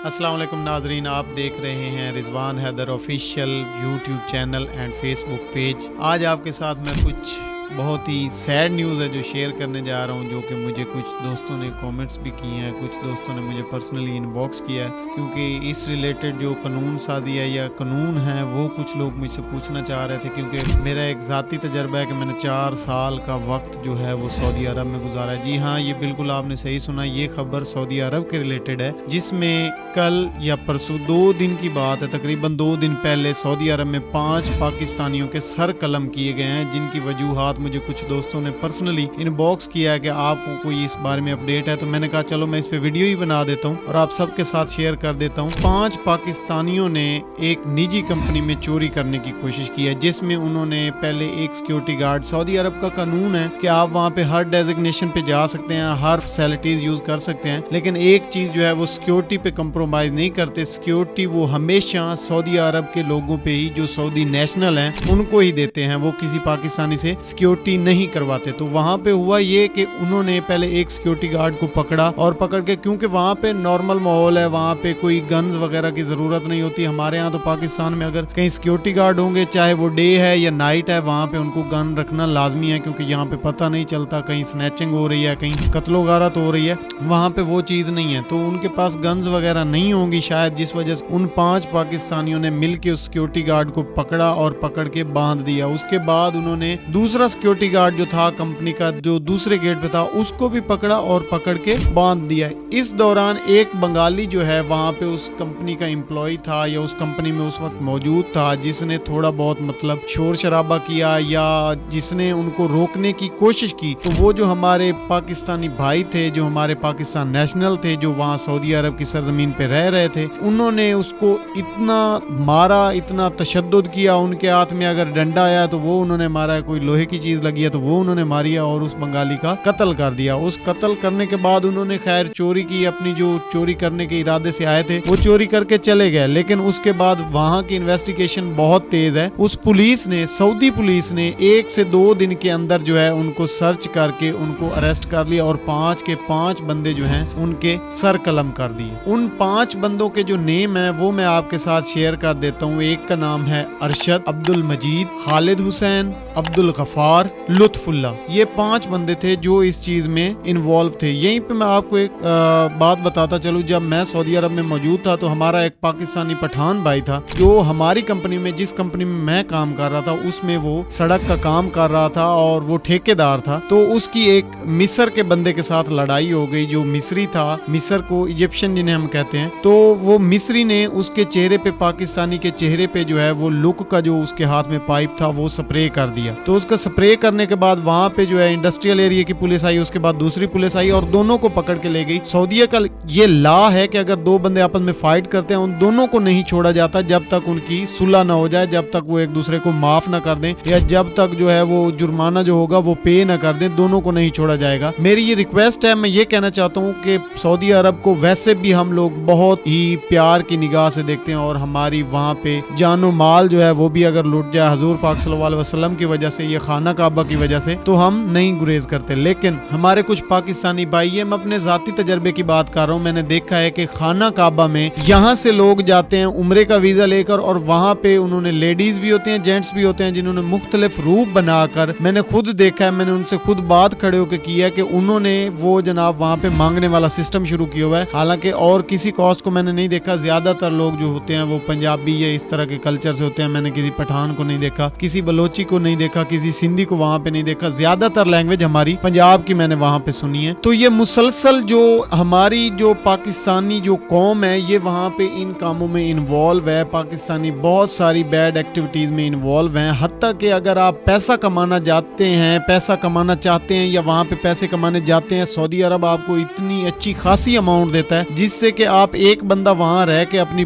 السلام علیکم ناظرین، آپ دیکھ رہے ہیں Rizwan Haider official YouTube channel and Facebook page. آج آپ کے ساتھ میں کچھ بہت ہی سیڈ نیوز ہے جو شیئر کرنے جا رہا ہوں، جو کہ مجھے کچھ دوستوں نے کومنٹس بھی کیے ہیں، کچھ دوستوں نے مجھے پرسنلی ان باکس کیا ہے، کیونکہ اس ریلیٹڈ جو قانون سازی ہے یا قانون ہے وہ کچھ لوگ مجھ سے پوچھنا چاہ رہے تھے، کیونکہ میرا ایک ذاتی تجربہ ہے کہ میں نے 4 سال کا وقت جو ہے وہ سعودی عرب میں گزارا ہے۔ جی ہاں، یہ بالکل آپ نے صحیح سنا، یہ خبر سعودی عرب کے ریلیٹڈ ہے، جس میں کل یا پرسوں 2 دن کی بات ہے، تقریباً 2 دن پہلے سعودی عرب میں 5 پاکستانیوں کے سر قلم کیے گئے ہیں، جن کی وجوہات مجھے کچھ دوستوں نے پرسنلی ان باکس کیا ہے کہ آپ کو کوئی اس بارے میں اپڈیٹ ہے، تو میں نے کہا چلو میں اس پہ ویڈیو ہی بنا دیتا ہوں اور آپ سب کے ساتھ شیئر کر دیتا ہوں۔ 5 پاکستانیوں نے ایک نجی کمپنی میں چوری کرنے کی کوشش کی ہے، جس میں انہوں نے پہلے ایک سیکیورٹی گارڈ، سعودی عرب کا قانون ہے کہ آپ وہاں پہ ہر ڈیزگنیشن پہ جا سکتے ہیں، ہر فیسلٹیز یوز کر سکتے ہیں، لیکن ایک چیز جو ہے وہ سیکیورٹی پہ کمپرومائز نہیں کرتے۔ سیکیورٹی وہ ہمیشہ سعودی عرب کے لوگوں پہ ہی، جو سعودی نیشنل ہیں ان کو ہی دیتے ہیں، وہ کسی پاکستانی سے سیکیورٹی نہیں کرواتے۔ تو وہاں پہ ہوا یہ کہ انہوں نے پہلے ایک سیکیورٹی گارڈ کو پکڑا، اور پکڑ کے، کیونکہ وہاں پہ نارمل ماحول ہے، وہاں پہ کوئی گنز وغیرہ کی ضرورت نہیں ہوتی۔ ہمارے ہاں تو پاکستان میں اگر کہیں سیکیورٹی گارڈ ہوں گے، چاہے وہ ڈے ہے یا نائٹ ہے، وہاں پہ ان کو گن رکھنا لازمی ہے، کیونکہ یہاں پہ پتہ نہیں چلتا کہیں سنیچنگ ہو رہی ہے، کہیں قتل و غارت ہو رہی ہے، وہاں پہ وہ چیز نہیں ہے، تو ان کے پاس گنز وغیرہ نہیں ہوں گی شاید، جس وجہ سے ان 5 پاکستانیوں نے مل کے اس سیکیورٹی گارڈ کو پکڑا اور پکڑ کے باندھ دیا۔ اس کے بعد انہوں نے دوسرا سیکیورٹی گارڈ جو تھا کمپنی کا، جو دوسرے گیٹ پہ تھا، اس کو بھی پکڑا اور پکڑ کے باندھ دیا۔ اس دوران ایک بنگالی جو ہے وہاں پہ اس کمپنی کا امپلائی تھا، یا اس کمپنی میں اس وقت موجود تھا، جس نے تھوڑا بہت مطلب شور شرابہ کیا یا جس نے ان کو روکنے کی کوشش کی۔ تو وہ جو ہمارے پاکستانی بھائی تھے، جو ہمارے پاکستان نیشنل تھے، جو وہاں سعودی عرب کی سرزمین پہ رہ رہے تھے، انہوں نے اس کو اتنا مارا، اتنا تشدد کیا، ان کے ہاتھ میں اگر ڈنڈا آیا تو وہ انہوں نے مارا، کوئی لوہے کی چیز لگی ہے تو وہ انہوں نے ماری، اور اس بنگالی کا قتل کر دیا۔ اس قتل کرنے کے بعد انہوں نے خیر چوری کی، اپنی جو چوری کرنے کے ارادے سے آئے تھے وہ چوری کر کے چلے گئے، لیکن اس کے بعد وہاں کی انویسٹیگیشن بہت تیز ہے۔ اس پولیس نے، سعودی پولیس نے 1 سے 2 دن کے اندر جو ہے ان کو سرچ کر کے ان کو اریسٹ کر لیا، اور 5 کے 5 بندے جو ہیں ان کے سر قلم کر دیے۔ ان 5 بندوں کے جو نیم ہیں وہ میں آپ کے ساتھ شیئر کر دیتا ہوں۔ ایک کا نام ہے ارشد، عبد المجید، خالد حسین، عبد الغفار، لطف اللہ۔ یہ 5 بندے تھے جو اس چیز میں انوالو تھے۔ یہیں پہ میں آپ کو ایک بات بتاتا چلوں، جب میں سعودی عرب میں موجود تھا تو ہمارا ایک پاکستانی پٹھان بھائی تھا، جو ہماری کمپنی میں، جس کمپنی میں میں کام کر رہا تھا، اس میں وہ سڑک کا کام کر رہا تھا اور وہ ٹھیکیدار تھا۔ تو اس کی ایک مصر کے بندے کے ساتھ لڑائی ہو گئی، جو مصری تھا، مصر کو ایجپشن جنہیں ہم کہتے ہیں، تو وہ مصری نے اس کے چہرے پہ، پاکستانی کے چہرے پہ جو ہے وہ لک کا جو اس کے ہاتھ میں پائپ تھا وہ سپرے کر دیا۔ تو اس کا سپرے کرنے کے بعد وہاں پہ جو ہے انڈسٹریل ایریا کی پولیس آئی، اس کے بعد دوسری پولیس آئی اور دونوں کو پکڑ کے لے گئی۔ سعودیہ کا یہ لا ہے کہ اگر 2 بندے آپس میں فائٹ کرتے ہیں، ان دونوں کو نہیں چھوڑا جاتا جب تک ان کی صلح نہ ہو جائے، جب تک وہ ایک دوسرے کو معاف نہ کر دیں، یا جب تک جو ہے وہ جرمانہ جو ہوگا وہ پے نہ کر دیں، دونوں کو نہیں چھوڑا جائے گا۔ میری یہ ریکویسٹ ہے، میں یہ کہنا چاہتا ہوں کہ سعودی عرب کو ویسے بھی ہم لوگ بہت ہی پیار کی نگاہ سے دیکھتے ہیں، اور ہماری وہاں پہ جان و مال جو ہے وہ بھی اگر لٹ جائے حضور پاک صلی اللہ علیہ وسلم کی وجہ سے، یہ خانہ کعبہ کی وجہ سے، تو ہم نہیں گریز کرتے۔ لیکن ہمارے کچھ پاکستانی بھائی ہیں، میں اپنے ذاتی تجربے کی بات کر رہا ہوں، میں نے دیکھا ہے کہ خانہ کعبہ میں یہاں سے لوگ جاتے ہیں عمرے کا ویزا لے کر، اور وہاں پہ انہوں نے لیڈیز بھی ہوتے ہیں، جینٹس بھی ہوتے ہیں، جنہوں نے مختلف روپ بنا کر، میں نے خود دیکھا ہے، میں نے ان سے خود بات کھڑے ہو کے کی ہے کہ انہوں نے وہ جناب وہاں پہ مانگنے والا سسٹم شروع کیا ہوا ہے۔ حالانکہ اور کسی کاسٹ کو میں نے نہیں دیکھا، زیادہ تر لوگ جو ہوتے ہیں وہ پنجابی یا اس طرح کے کلچر سے ہوتے ہیں۔ میں نے کسی پٹھان کو نہیں دیکھا، کسی بلوچی کو نہیں دیکھا، کسی سندھی کو وہاں پہ نہیں دیکھا، زیادہ تر لینگویج ہماری پنجاب کی میں نے وہاں پہ سنی ہے۔ تو یہ مسلسل جو ہماری جو پاکستانی جو قوم ہے، یہ وہاں پہ ان کاموں میں انوالو ہے، پاکستانی بہت ساری بیڈ ایکٹیویٹیز میں انوالو ہیں، حتیٰ کہ اگر آپ پیسہ کمانا جاتے ہیں، پیسہ کمانا چاہتے ہیں، یا وہاں پہ پیسے کمانے جاتے ہیں، سعودی عرب آپ کو اتنی اچھی خاصی اماؤنٹ دیتا ہے جس سے کہ آپ ایک بندہ وہاں رہ کے اپنی